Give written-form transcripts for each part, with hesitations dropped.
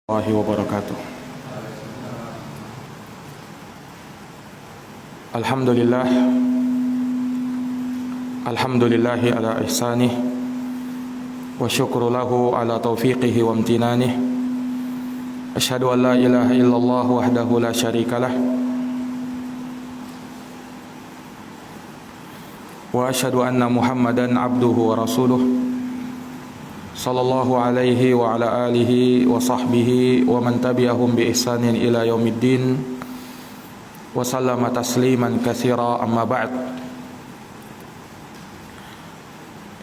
Warahmatullahi wabarakatuh. Alhamdulillah, alhamdulillahi ala ihsanih, wa syukru lahu ala taufiqihi wa amtinanih. Asyhadu an la ilaha illallah wahdahu la syarikalah, wa asyhadu anna Muhammadan abduhu wa rasuluh, sallallahu alaihi wa ala alihi wa sahbihi wa man tabi'ahum bi ihsanin ila yaumiddin wa sallama tasliman katsira, amma ba'd.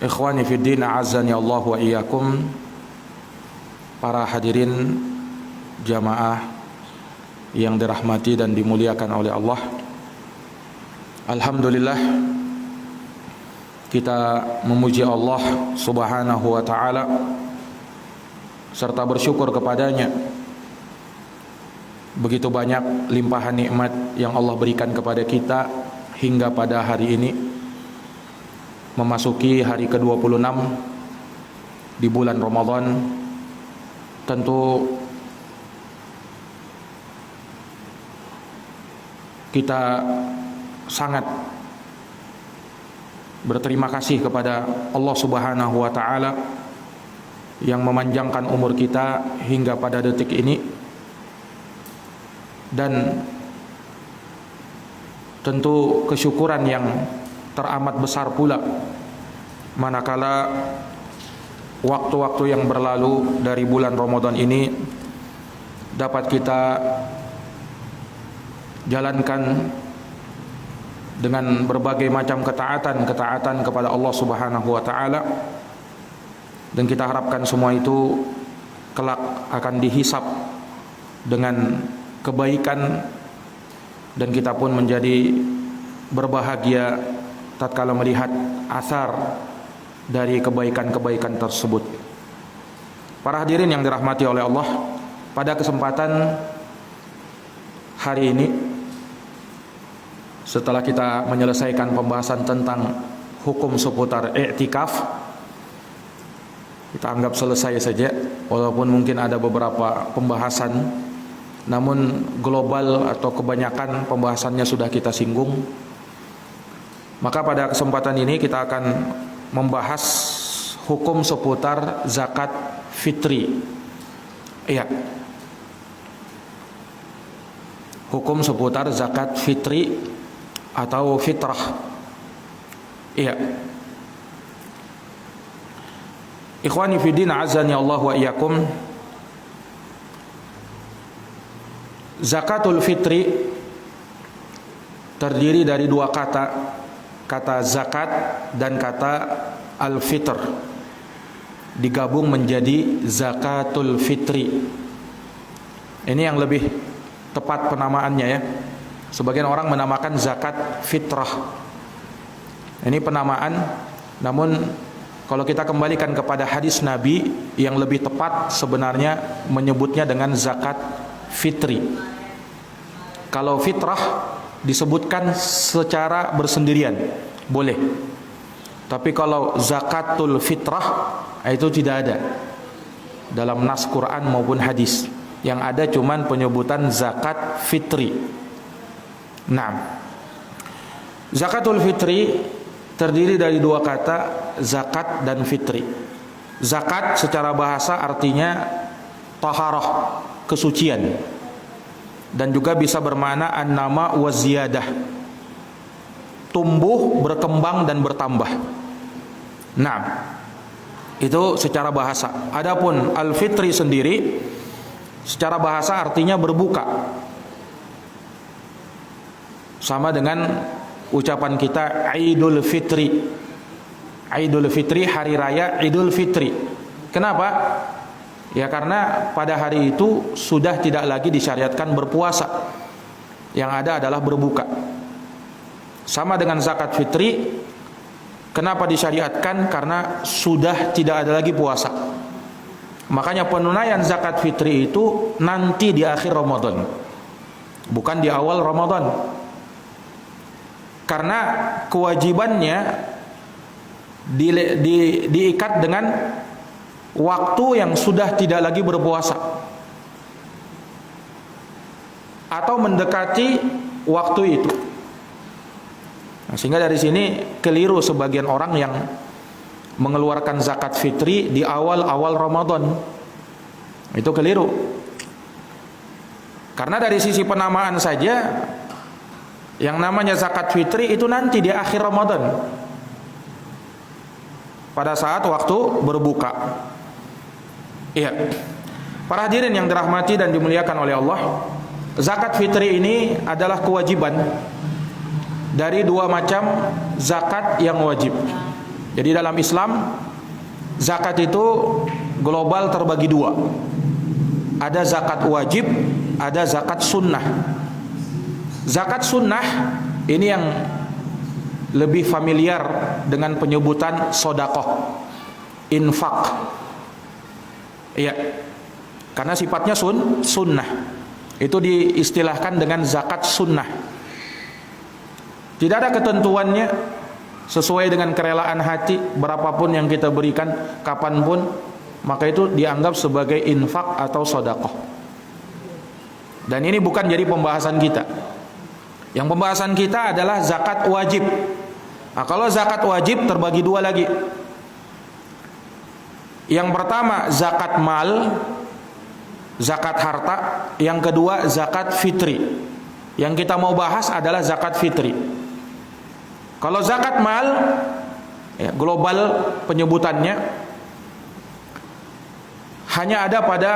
Ikhwani fid din, a'azzani Allah wa iyyakum. Para hadirin jamaah yang dirahmati dan dimuliakan oleh Allah, alhamdulillah kita memuji Allah Subhanahu wa ta'ala serta bersyukur kepadanya. Begitu banyak limpahan nikmat yang Allah berikan kepada kita hingga pada hari ini, memasuki hari ke-26 di bulan Ramadan. Tentu kita sangat berterima kasih kepada Allah Subhanahu wa ta'ala yang memanjangkan umur kita hingga pada detik ini. Dan tentu kesyukuran yang teramat besar pula manakala waktu-waktu yang berlalu dari bulan Ramadan ini dapat kita jalankan dengan berbagai macam ketaatan kepada Allah Subhanahu wa ta'ala, dan kita harapkan semua itu kelak akan dihisap dengan kebaikan, dan kita pun menjadi berbahagia tatkala melihat asar dari kebaikan-kebaikan tersebut. Para hadirin yang dirahmati oleh Allah, pada kesempatan hari ini, setelah kita menyelesaikan pembahasan tentang hukum seputar i'tikaf, kita anggap selesai saja, walaupun mungkin ada beberapa pembahasan, namun global atau kebanyakan pembahasannya sudah kita singgung. Maka pada kesempatan ini kita akan membahas hukum seputar zakat fitri. Iya, hukum seputar zakat fitri atau fitrah. Iya. Ikhwani fiddin, azani Allah wa iyyakum. Zakatul fitri terdiri dari dua kata, kata zakat dan kata al-fitr, digabung menjadi zakatul fitri. Ini yang lebih tepat penamaannya ya. Sebagian orang menamakan zakat fitrah. Ini penamaan, namun kalau kita kembalikan kepada hadis Nabi, yang lebih tepat sebenarnya menyebutnya dengan zakat fitri. Kalau fitrah disebutkan secara bersendirian, boleh. Tapi kalau zakatul fitrah, itu tidak ada dalam nas Quran maupun hadis. Yang ada cuman penyebutan zakat fitri. Nah, zakatul fitri terdiri dari dua kata, zakat dan fitri. Zakat secara bahasa artinya taharah, kesucian, dan juga bisa bermakna an-nama wa ziyadah, tumbuh, berkembang dan bertambah. Nah, itu secara bahasa. Adapun al-fitri sendiri secara bahasa artinya berbuka. Sama dengan ucapan kita Idul Fitri. Idul Fitri, hari raya Idul Fitri. Kenapa? Ya karena pada hari itu sudah tidak lagi disyariatkan berpuasa. Yang ada adalah berbuka. Sama dengan zakat fitri. Kenapa disyariatkan? Karena sudah tidak ada lagi puasa. Makanya penunaian zakat fitri itu nanti di akhir Ramadan, bukan di awal Ramadan. Karena kewajibannya diikat dengan waktu yang sudah tidak lagi berpuasa. atau mendekati waktu itu. Nah, sehingga dari sini keliru sebagian orang yang mengeluarkan zakat fitri di awal-awal Ramadan. Itu keliru. Karena dari sisi penamaan saja, yang namanya zakat fitri itu nanti di akhir Ramadan, pada saat waktu berbuka. Iya. Para hadirin yang dirahmati dan dimuliakan oleh Allah, zakat fitri ini adalah kewajiban dari dua macam zakat yang wajib. Jadi dalam Islam, zakat itu global terbagi dua. Ada zakat wajib, ada zakat sunnah. Zakat sunnah ini yang lebih familiar dengan penyebutan sodakoh, infak. Iya, karena sifatnya sunnah. Itu diistilahkan dengan zakat sunnah. Tidak ada ketentuannya, sesuai dengan kerelaan hati, berapapun yang kita berikan, kapanpun, maka itu dianggap sebagai infak atau sodakoh. Dan ini bukan jadi pembahasan kita. Yang pembahasan kita adalah zakat wajib. Nah, kalau zakat wajib terbagi dua lagi. Yang pertama zakat mal, zakat harta. Yang kedua zakat fitri. Yang kita mau bahas adalah zakat fitri. Kalau zakat mal, ya, global penyebutannya hanya ada pada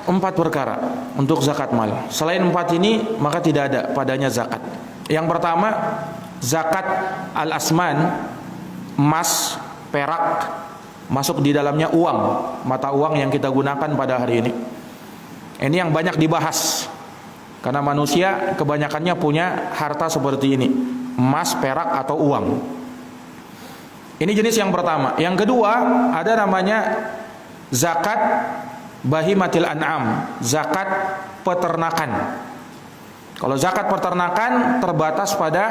4 perkara untuk zakat mal. Selain 4 ini maka tidak ada padanya zakat. Yang pertama zakat al-asman, emas, perak, masuk di dalamnya uang, mata uang yang kita gunakan pada hari ini. Ini yang banyak dibahas karena manusia kebanyakannya punya harta seperti ini, emas, perak atau uang. Ini jenis yang pertama. Yang kedua ada namanya zakat bahimatil an'am, zakat peternakan. Kalau zakat peternakan terbatas pada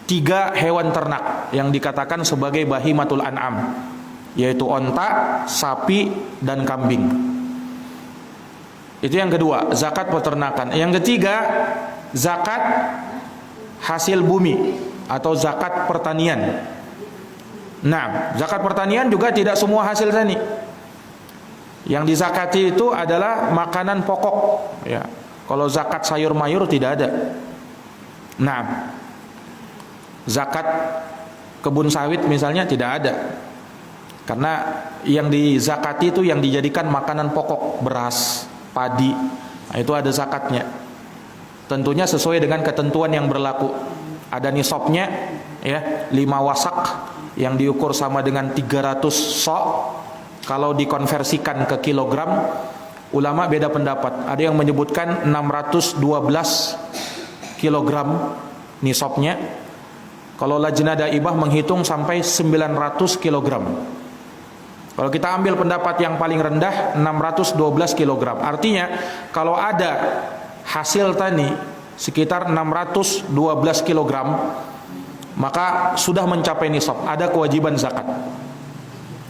3 hewan ternak yang dikatakan sebagai bahimatul an'am, yaitu onta, sapi, dan kambing. Itu yang kedua, zakat peternakan. Yang ketiga, zakat hasil bumi atau zakat pertanian. Nah, zakat pertanian juga tidak semua hasil tani. Yang dizakati itu adalah makanan pokok, ya. Kalau zakat sayur mayur tidak ada. Nah, zakat kebun sawit misalnya tidak ada. Karena yang dizakati itu yang dijadikan makanan pokok, beras, padi. Nah, itu ada zakatnya. Tentunya sesuai dengan ketentuan yang berlaku. Ada nisabnya, ya, 5 wasak yang diukur sama dengan 300 sok. Kalau dikonversikan ke kilogram, ulama beda pendapat. Ada yang menyebutkan 612 kilogram nisabnya. Kalau Lajnah Daibah menghitung sampai 900 kilogram. Kalau kita ambil pendapat yang paling rendah 612 kilogram. Artinya kalau ada hasil tani sekitar 612 kilogram, maka sudah mencapai nisab, ada kewajiban zakat.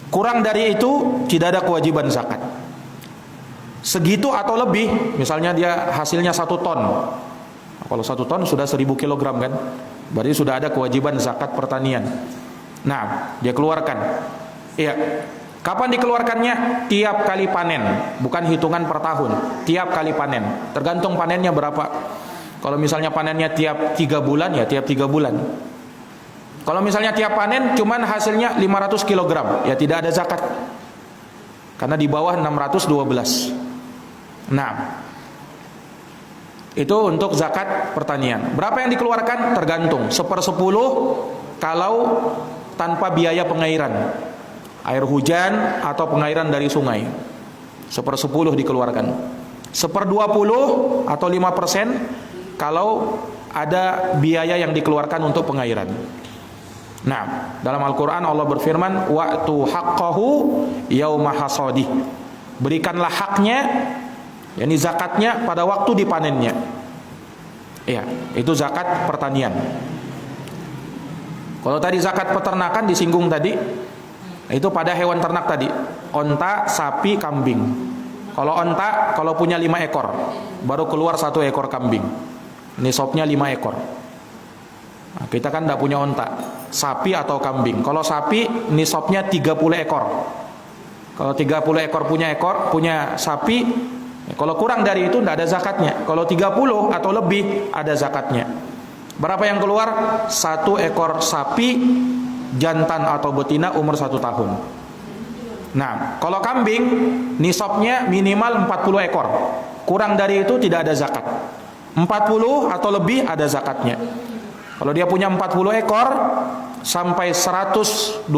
Kurang dari itu tidak ada kewajiban zakat. Segitu atau lebih, misalnya dia hasilnya 1 ton. Kalau 1 ton sudah 1000 kilogram kan, berarti sudah ada kewajiban zakat pertanian. Nah, dia keluarkan. Iya. Kapan dikeluarkannya? Tiap kali panen, bukan hitungan per tahun. Tiap kali panen, tergantung panennya berapa. Kalau misalnya panennya tiap 3 bulan, ya tiap 3 bulan. Kalau misalnya tiap panen cuman hasilnya 500 kg, ya tidak ada zakat. Karena di bawah 612. Nah, itu untuk zakat pertanian. Berapa yang dikeluarkan? Tergantung. 1/10 kalau tanpa biaya pengairan, air hujan atau pengairan dari sungai. 1/10 dikeluarkan. 1/20 atau 5% kalau ada biaya yang dikeluarkan untuk pengairan. Nah, dalam Al-Quran Allah berfirman, wa'tu haqqahu yauma hasadih. Berikanlah haknya, yakni zakatnya pada waktu dipanennya. Ya, itu zakat pertanian. Kalau tadi zakat peternakan disinggung tadi, itu pada hewan ternak tadi, onta, sapi, kambing. Kalau onta, kalau punya 5 ekor, baru keluar 1 ekor kambing. Nisabnya 5 ekor. Nah, kita kan tidak punya onta, sapi atau kambing. Kalau sapi nisabnya 30 ekor. Kalau 30 ekor punya sapi, kalau kurang dari itu tidak ada zakatnya. Kalau 30 atau lebih ada zakatnya. Berapa yang keluar? 1 ekor sapi jantan atau betina umur 1 tahun. Nah, kalau kambing nisabnya minimal 40 ekor. Kurang dari itu tidak ada zakat. 40 atau lebih ada zakatnya. Kalau dia punya 40 ekor sampai 120,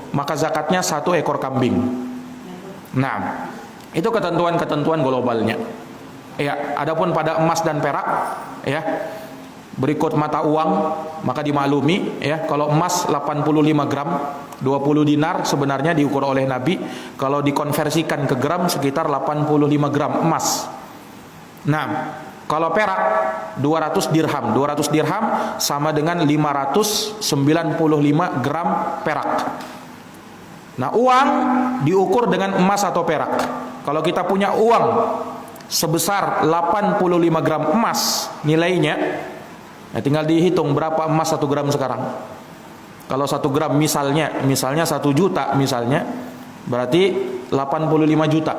maka zakatnya 1 ekor kambing. Nah, itu ketentuan-ketentuan globalnya. Ya, adapun pada emas dan perak, ya, berikut mata uang, maka dimaklumi, ya, kalau emas 85 gram, 20 dinar sebenarnya diukur oleh Nabi. Kalau dikonversikan ke gram sekitar 85 gram emas. Nah, kalau perak 200 dirham. 200 dirham sama dengan 595 gram perak. Nah, uang diukur dengan emas atau perak. Kalau kita punya uang sebesar 85 gram emas nilainya, ya tinggal dihitung berapa emas 1 gram sekarang. Kalau 1 gram misalnya 1 juta misalnya, berarti 85 juta.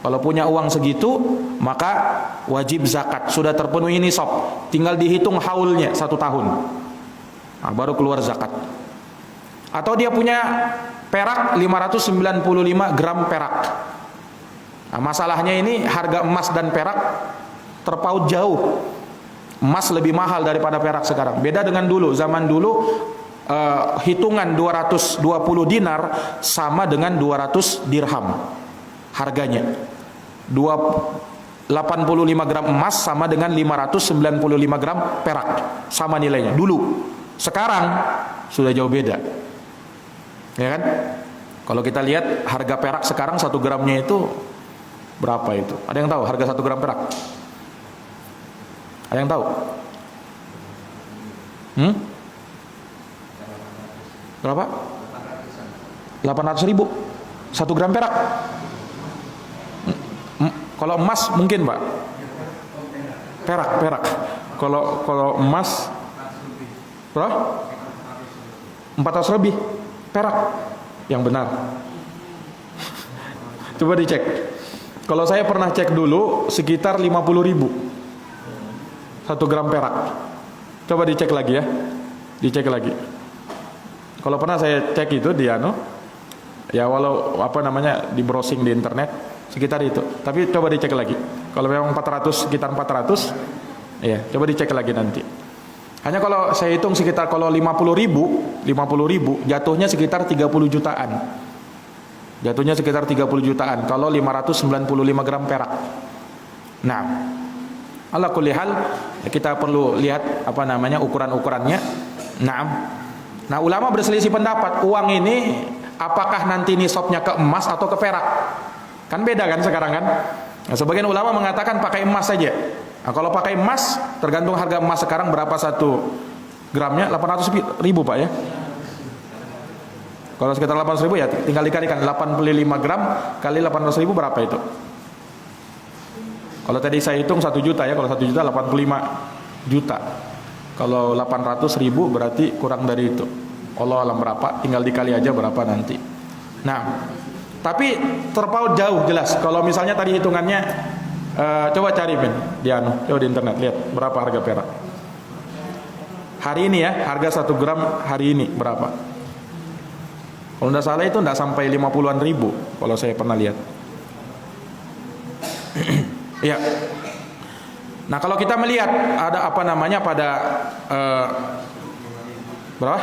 Kalau punya uang segitu, maka wajib zakat. Sudah terpenuhi nisab, tinggal dihitung haulnya 1 tahun. Nah, baru keluar zakat. Atau dia punya perak 595 gram perak. Nah, masalahnya ini harga emas dan perak terpaut jauh. Emas lebih mahal daripada perak sekarang. Beda dengan dulu. Zaman dulu hitungan 220 dinar sama dengan 200 dirham harganya. 85 gram emas sama dengan 595 gram perak, sama nilainya dulu. Sekarang sudah jauh beda, ya kan? Kalau kita lihat harga perak sekarang 1 gramnya itu berapa itu? Ada yang tahu harga 1 gram perak? Ada yang tahu? Berapa? 800 ribu 1 gram perak. Kalau emas mungkin, Pak. Perak. Kalau emas berapa? 400 lebih. Perak yang benar. Coba dicek. Kalau saya pernah cek dulu sekitar 50 ribu 1 gram perak. Coba dicek lagi ya. Dicek lagi. Kalau pernah saya cek itu di ya walau di browsing di internet sekitar itu. Tapi coba dicek lagi. Kalau memang 400 sekitar 400, ya coba dicek lagi nanti. Hanya kalau saya hitung sekitar kalau 50 ribu jatuhnya sekitar 30 jutaan. Jatuhnya sekitar 30 jutaan kalau 595 gram perak. Nah, ala kulli hal kita perlu lihat ukuran-ukurannya. Nah, ulama berselisih pendapat, uang ini apakah nanti nisabnya ke emas atau ke perak? Kan beda kan sekarang kan? Nah, sebagian ulama mengatakan pakai emas saja. Nah, kalau pakai emas, tergantung harga emas sekarang berapa 1 gramnya, 800 ribu Pak ya. Kalau sekitar 800 ribu ya tinggal dikalikan 85 gram kali 800 ribu berapa itu? Kalau tadi saya hitung 1 juta ya, kalau 1 juta 85 juta. Kalau 800 ribu berarti kurang dari itu. Allah alam berapa, tinggal dikali aja berapa nanti. Nah, tapi terpaut jauh jelas. Kalau misalnya tadi hitungannya, coba cari coba di internet lihat berapa harga perak. Hari ini ya, harga 1 gram hari ini berapa? Kalau tidak salah itu tidak sampai 50-an ribu kalau saya pernah lihat. Ya. Nah, kalau kita melihat ada pada berapa?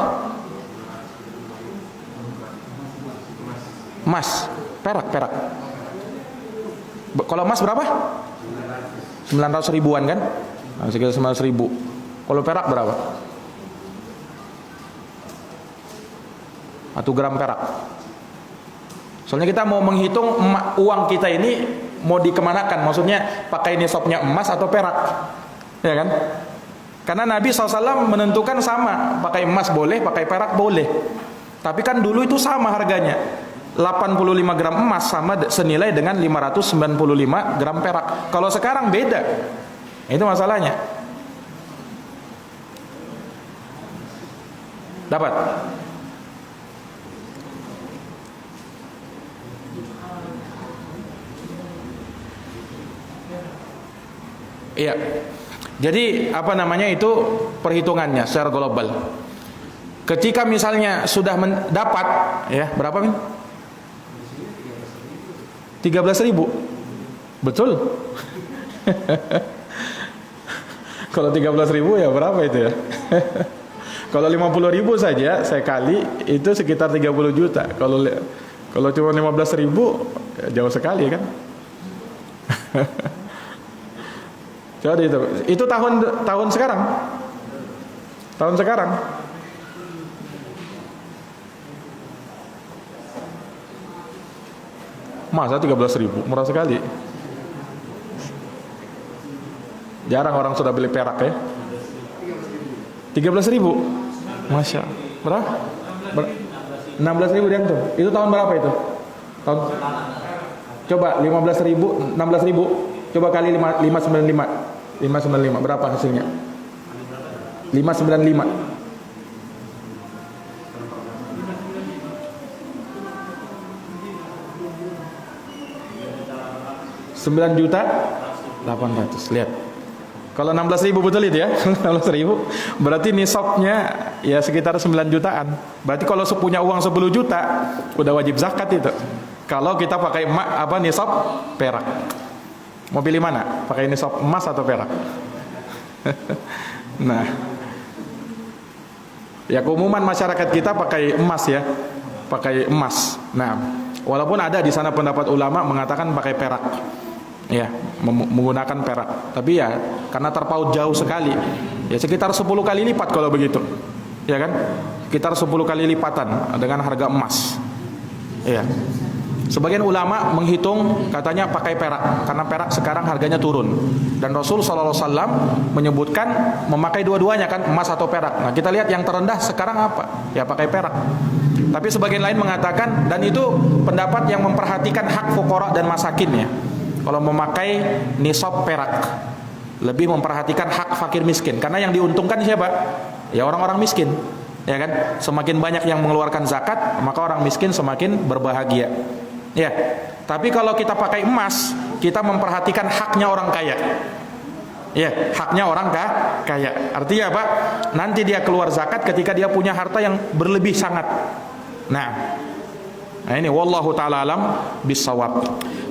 Emas, perak. Kalau emas berapa? 900 ribuan kan? Nah, sekitar 900 ribu. Kalau perak berapa? 1 gram perak. Soalnya kita mau menghitung uang kita ini mau dikemanakan, maksudnya pakai nisabnya emas atau perak, ya kan? Karena Nabi SAW menentukan sama, pakai emas boleh, pakai perak boleh. Tapi kan dulu itu sama harganya. 85 gram emas sama senilai dengan 595 gram perak. Kalau sekarang beda. Itu masalahnya. Dapat? Iya. Jadi apa namanya itu perhitungannya secara global. Ketika misalnya sudah mendapat ya berapa Min? 13.000. Betul. Kalau 13.000 ya berapa itu ya? Kalau 50.000 saja saya kali itu sekitar 30 juta. Kalau cuma 15.000 ya jauh sekali kan? Coba itu tahun sekarang. Tahun sekarang. Masa 13.000 murah sekali. Jarang orang sudah beli perak ya. 13.000. Masya. Berapa? 16.000 dia tuh. Itu tahun berapa itu? Tahun. Coba 15.000, 16.000. Coba kali 595. 595 berapa hasilnya? 595. 9.800.000. Lihat. Kalau 16.000 betul itu ya. 16.000 berarti nisabnya ya sekitar 9 jutaan. Berarti kalau punya uang 10 juta udah wajib zakat itu. Kalau kita pakai nisab perak. Mau pilih mana? Pakai nisab emas atau perak? Nah. Ya keumuman masyarakat kita pakai emas ya. Pakai emas. Nah, walaupun ada di sana pendapat ulama mengatakan pakai perak. Ya, menggunakan perak. Tapi ya karena terpaut jauh sekali. Ya sekitar 10 kali lipat kalau begitu. Ya kan? Sekitar 10 kali lipatan dengan harga emas. Ya. Sebagian ulama menghitung katanya pakai perak karena perak sekarang harganya turun. Dan Rasul sallallahu alaihi wasallam menyebutkan memakai dua-duanya kan, emas atau perak. Nah, kita lihat yang terendah sekarang apa? Ya pakai perak. Tapi sebagian lain mengatakan, dan itu pendapat yang memperhatikan hak fuqara dan masakin ya. Kalau memakai nisab perak, lebih memperhatikan hak fakir miskin. Karena yang diuntungkan siapa? Ya orang-orang miskin. Ya kan? Semakin banyak yang mengeluarkan zakat, maka orang miskin semakin berbahagia. Ya. Tapi kalau kita pakai emas, kita memperhatikan haknya orang kaya. Ya, haknya orang kaya. Artinya apa? Nanti dia keluar zakat ketika dia punya harta yang berlebih sangat. Nah ini wallahu ta'ala alam bisawab.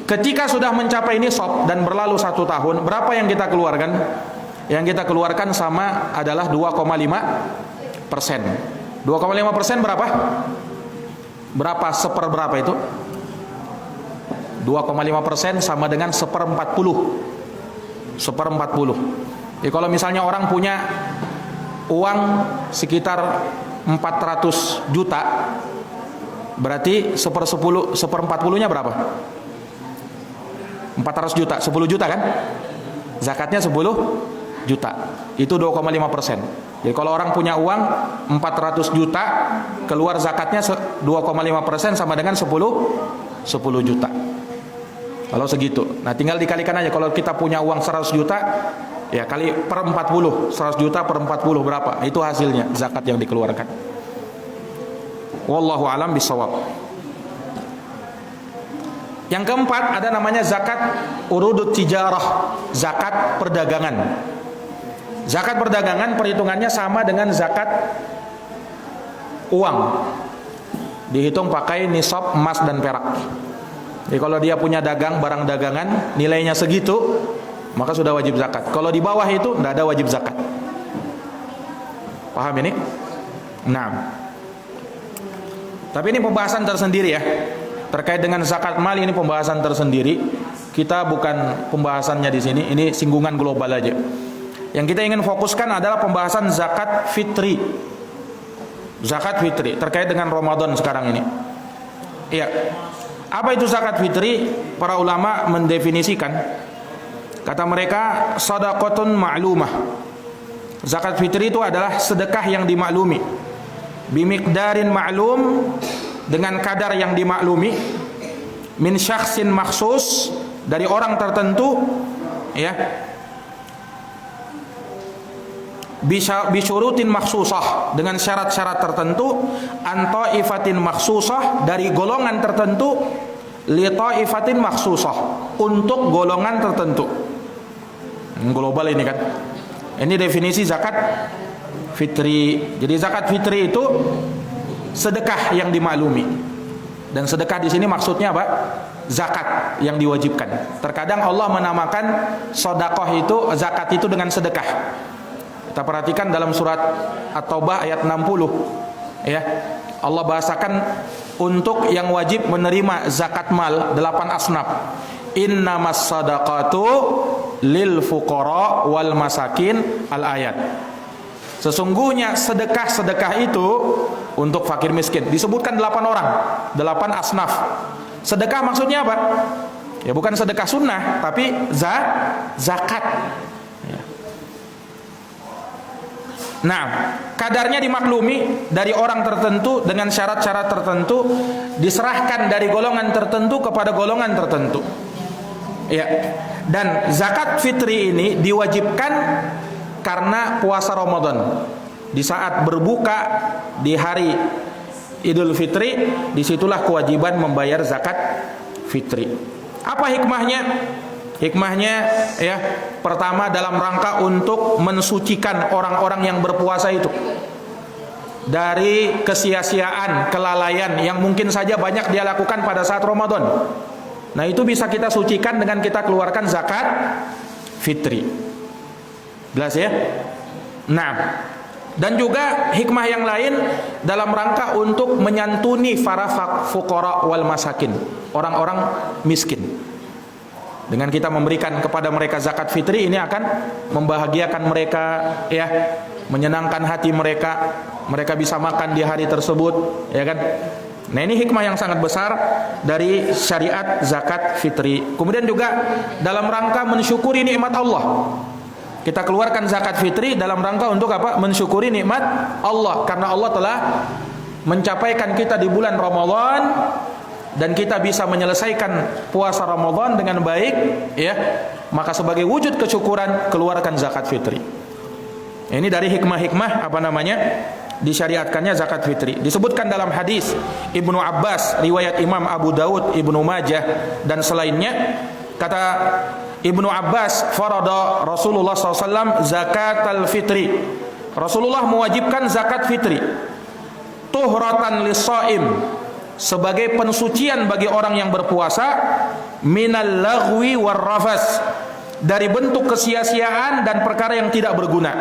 Ketika sudah mencapai nisab dan berlalu 1 tahun, berapa yang kita keluarkan? Yang kita keluarkan sama adalah 2,5%. 2,5% berapa? Berapa seperberapa itu? 2,5% sama dengan 1/40. Jadi kalau misalnya orang punya uang sekitar 400 juta, berarti 1/40-nya berapa? 400 juta, 10 juta kan? Zakatnya 10 juta. Itu 2,5%. Jadi kalau orang punya uang 400 juta, keluar zakatnya 2,5% sama dengan 10 juta. Kalau segitu. Nah, tinggal dikalikan aja. Kalau kita punya uang 100 juta, ya kali per 40. 100 juta per 40 berapa? Itu hasilnya zakat yang dikeluarkan. Wallahu alam bisawab. Yang keempat ada namanya zakat urudut tijarah, zakat perdagangan. Zakat perdagangan perhitungannya sama dengan zakat uang. Dihitung pakai nisab emas dan perak. Jadi kalau dia punya dagang barang dagangan nilainya segitu, maka sudah wajib zakat. Kalau di bawah itu tidak ada wajib zakat. Paham ini? Nah. Tapi ini pembahasan tersendiri ya. Terkait dengan zakat mal ini pembahasan tersendiri. Kita bukan pembahasannya di sini. Ini singgungan global aja. Yang kita ingin fokuskan adalah pembahasan zakat fitri. Zakat fitri terkait dengan Ramadan sekarang ini. Iya. Apa itu zakat fitri? Para ulama mendefinisikan. Kata mereka shadaqatun ma'lumah. Zakat fitri itu adalah sedekah yang dimaklumi. Bimiqdarin ma'lum, dengan kadar yang dimaklumi, min syakhsin makhsus, dari orang tertentu, ya, bisyurutin makhsusah, dengan syarat-syarat tertentu, an ta'ifatin makhsusah, dari golongan tertentu, li ta'ifatin makhsusah, untuk golongan tertentu. Global ini kan. Ini definisi zakat fitri. Jadi zakat fitri itu sedekah yang dimaklumi. Dan sedekah di sini maksudnya apa? Zakat yang diwajibkan. Terkadang Allah menamakan sedekah itu, zakat itu dengan sedekah. Kita perhatikan dalam surat At-Taubah ayat 60, ya. Allah bahasakan untuk yang wajib menerima zakat mal 8 asnaf. Innamas sadaqatu lil fuqara wal masakin, al ayat. Sesungguhnya sedekah-sedekah itu untuk fakir miskin. Disebutkan 8 orang, 8 asnaf. Sedekah maksudnya apa? Ya bukan sedekah sunnah, tapi zakat. Ya. Nah, kadarnya dimaklumi dari orang tertentu dengan syarat-syarat tertentu, diserahkan dari golongan tertentu kepada golongan tertentu. Ya. Dan zakat fitri ini diwajibkan karena puasa Ramadan. Di saat berbuka di hari Idul Fitri, disitulah kewajiban membayar zakat fitri. Apa hikmahnya? Hikmahnya, ya, pertama dalam rangka untuk mensucikan orang-orang yang berpuasa itu dari kesia-siaan, kelalaian yang mungkin saja banyak dia lakukan pada saat Ramadan. Nah, itu bisa kita sucikan dengan kita keluarkan zakat fitri. Jelas ya? Nah, dan juga hikmah yang lain dalam rangka untuk menyantuni para fuqara wal masakin, orang-orang miskin. Dengan kita memberikan kepada mereka zakat fitri, ini akan membahagiakan mereka, ya, menyenangkan hati mereka. Mereka bisa makan di hari tersebut, ya kan? Nah, ini hikmah yang sangat besar dari syariat zakat fitri. Kemudian juga dalam rangka mensyukuri nikmat Allah. Kita keluarkan zakat fitri dalam rangka untuk apa? Mensyukuri nikmat Allah, karena Allah telah mencapaikan kita di bulan Ramadan dan kita bisa menyelesaikan puasa Ramadan dengan baik, ya. Maka sebagai wujud kesyukuran keluarkan zakat fitri. Ini dari hikmah-hikmah apa namanya? Disyariatkannya zakat fitri. Disebutkan dalam hadis Ibnu Abbas, riwayat Imam Abu Daud, Ibnu Majah dan selainnya, kata Ibnu Abbas, farada Rasulullah SAW zakat al-fitri. Rasulullah mewajibkan zakat fitri tuhratan lis-shaim, sebagai pensucian bagi orang yang berpuasa, minal laghwi war rafas, dari bentuk kesia-siaan dan perkara yang tidak berguna,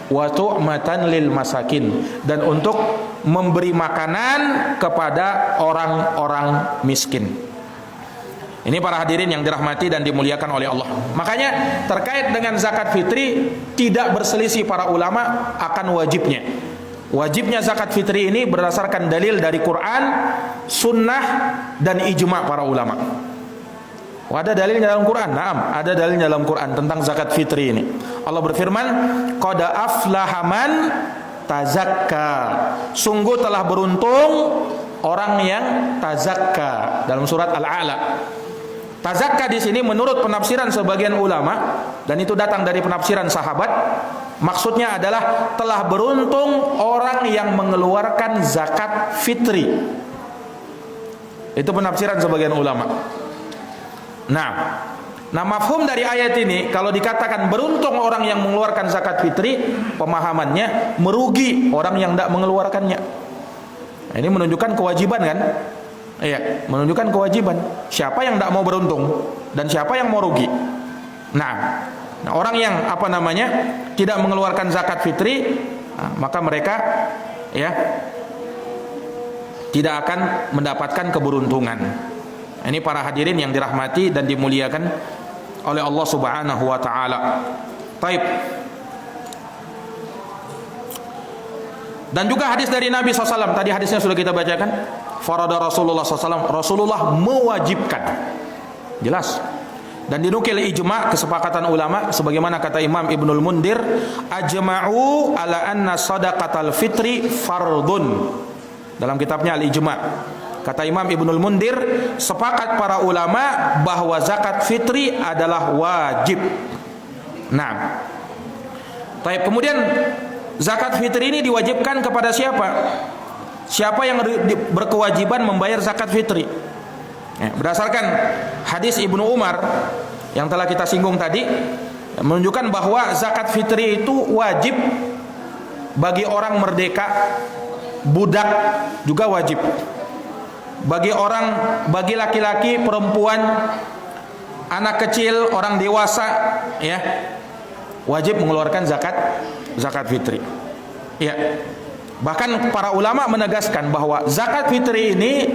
wa tu'matan lil masakin, dan untuk memberi makanan kepada orang-orang miskin. Ini para hadirin yang dirahmati dan dimuliakan oleh Allah. Makanya terkait dengan zakat fitri tidak berselisih para ulama akan wajibnya. Wajibnya zakat fitri ini berdasarkan dalil dari Quran, sunnah dan ijma para ulama. Ada dalilnya dalam Quran? Naam, ada dalilnya dalam Quran tentang zakat fitri ini. Allah berfirman, qad aflaha man tazakka. Sungguh telah beruntung orang yang tazakka, dalam surat Al-A'la. Tazakka di sini menurut penafsiran sebagian ulama, dan itu datang dari penafsiran sahabat, maksudnya adalah telah beruntung orang yang mengeluarkan zakat fitri. Itu penafsiran sebagian ulama. Nah, mafhum dari ayat ini, kalau dikatakan beruntung orang yang mengeluarkan zakat fitri, pemahamannya merugi orang yang tidak mengeluarkannya. Nah, ini menunjukkan kewajiban kan? Iya, menunjukkan kewajiban. Siapa yang tidak mau beruntung dan siapa yang mau rugi? Nah, orang yang apa namanya tidak mengeluarkan zakat fitri, maka mereka, ya, tidak akan mendapatkan keberuntungan. Ini para hadirin yang dirahmati dan dimuliakan oleh Allah Subhanahu wa taala. Baik. Dan juga hadis dari Nabi SAW, tadi hadisnya sudah kita bacakan. Farada Rasulullah SAW, Rasulullah mewajibkan. Jelas. Dan dinukil ijma, kesepakatan ulama, sebagaimana kata Imam Ibnul Mundir, ajma'u ala anna sadaqatal fitri fardun. Dalam kitabnya Al-Ijma', Kata Imam Ibnul Mundir, sepakat para ulama bahwa zakat fitri adalah wajib. Nah, kemudian zakat fitri ini diwajibkan kepada siapa? Siapa yang berkewajiban membayar zakat fitri? Berdasarkan hadis Ibnu Umar yang telah kita singgung tadi, menunjukkan bahwa zakat fitri itu wajib bagi orang merdeka, budak juga wajib. Bagi laki-laki, perempuan, anak kecil, orang dewasa, ya, wajib mengeluarkan zakat fitri. Ya. Bahkan para ulama menegaskan bahwa zakat fitri ini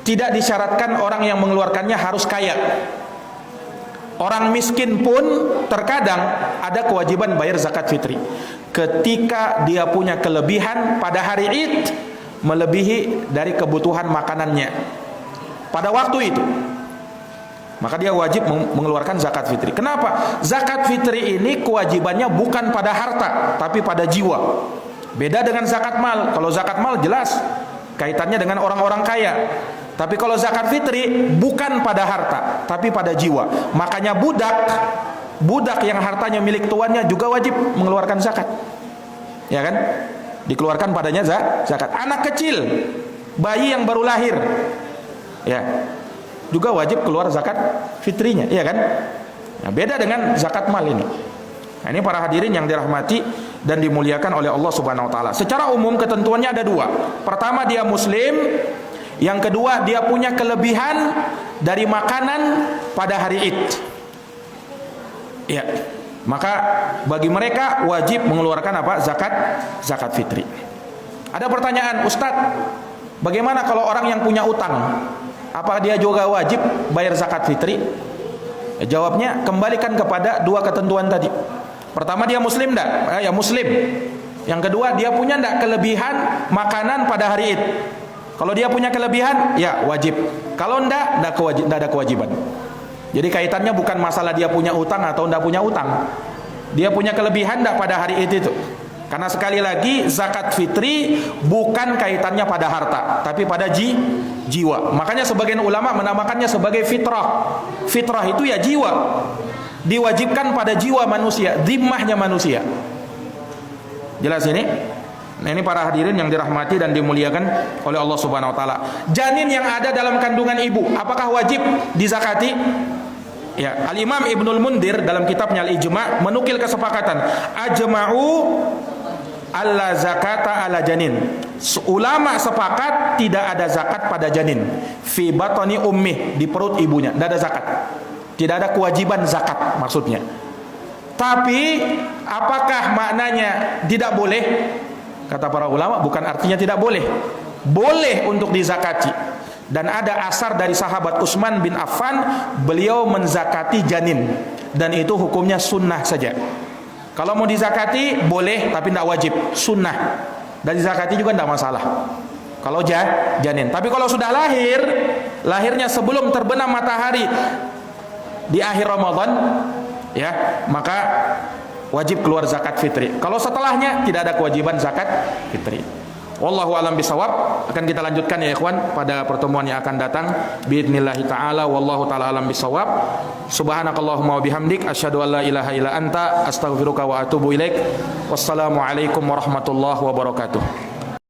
tidak disyaratkan orang yang mengeluarkannya harus kaya. Orang miskin pun terkadang ada kewajiban bayar zakat fitri ketika dia punya kelebihan pada hari Id melebihi dari kebutuhan makanannya pada waktu itu, maka dia wajib mengeluarkan zakat fitri. Kenapa? Zakat fitri ini kewajibannya bukan pada harta tapi pada jiwa. Beda dengan zakat mal. Kalau zakat mal jelas kaitannya dengan orang-orang kaya. Tapi kalau zakat fitri bukan pada harta tapi pada jiwa. Makanya budak yang hartanya milik tuannya juga wajib mengeluarkan zakat. Ya kan? Dikeluarkan padanya zakat. Anak kecil, bayi yang baru lahir, ya, juga wajib keluar zakat fitrinya, ya kan? Nah, beda dengan zakat mal ini. Nah, ini para hadirin yang dirahmati dan dimuliakan oleh Allah Subhanahu wa taala. Secara umum ketentuannya ada dua. Pertama, dia muslim. Yang kedua, dia punya kelebihan dari makanan pada hari Id. Ya, maka bagi mereka wajib mengeluarkan apa? Zakat fitri. Ada pertanyaan, Ustadz, bagaimana kalau orang yang punya utang? Apa dia juga wajib bayar zakat fitri? Jawabnya, kembalikan kepada dua ketentuan tadi. Pertama, dia muslim enggak? Ya, muslim. Yang kedua, dia punya enggak kelebihan makanan pada hari Id? Kalau dia punya kelebihan, ya wajib. Kalau enggak ada kewajiban. Jadi kaitannya bukan masalah dia punya utang atau enggak punya utang. Dia punya kelebihan enggak pada hari itu. Karena sekali lagi zakat fitri bukan kaitannya pada harta, tapi pada jiwa. Makanya sebagian ulama menamakannya sebagai fitrah. Fitrah itu ya jiwa. Diwajibkan pada jiwa manusia, dhimmahnya manusia. Jelas ini? Nah, ini para hadirin yang dirahmati dan dimuliakan oleh Allah Subhanahu wa taala. Janin yang ada dalam kandungan ibu, apakah wajib dizakati? Ya, Al-Imam Ibnul Mundir dalam kitabnya Al-Ijma' menukil kesepakatan ajma'u alla zakata ala janin. Ulama sepakat tidak ada zakat pada janin fi batni ummih, di perut ibunya, tidak ada zakat. Tidak ada kewajiban zakat maksudnya. Tapi apakah maknanya tidak boleh? Kata para ulama, bukan artinya tidak boleh. Boleh untuk dizakati. Dan ada asar dari sahabat Utsman bin Affan, beliau menzakati janin, dan itu hukumnya sunnah saja. Kalau mau dizakati boleh, tapi tidak wajib, sunnah. Dan dizakati juga tidak masalah kalau janin. Tapi kalau sudah lahirnya sebelum terbenam matahari di akhir Ramadan, ya, maka wajib keluar zakat fitri. Kalau setelahnya tidak ada kewajiban zakat fitri. Wallahu alam bisawab. Akan kita lanjutkan ya ikhwan pada pertemuan yang akan datang biidznillah taala. Wallahu taala alam bisawab. Subhanakallahumma wa bihamdik asyhadu an la ilaha illa anta astaghfiruka wa atubu ilaik. Wassalamu alaikum warahmatullahi wabarakatuh.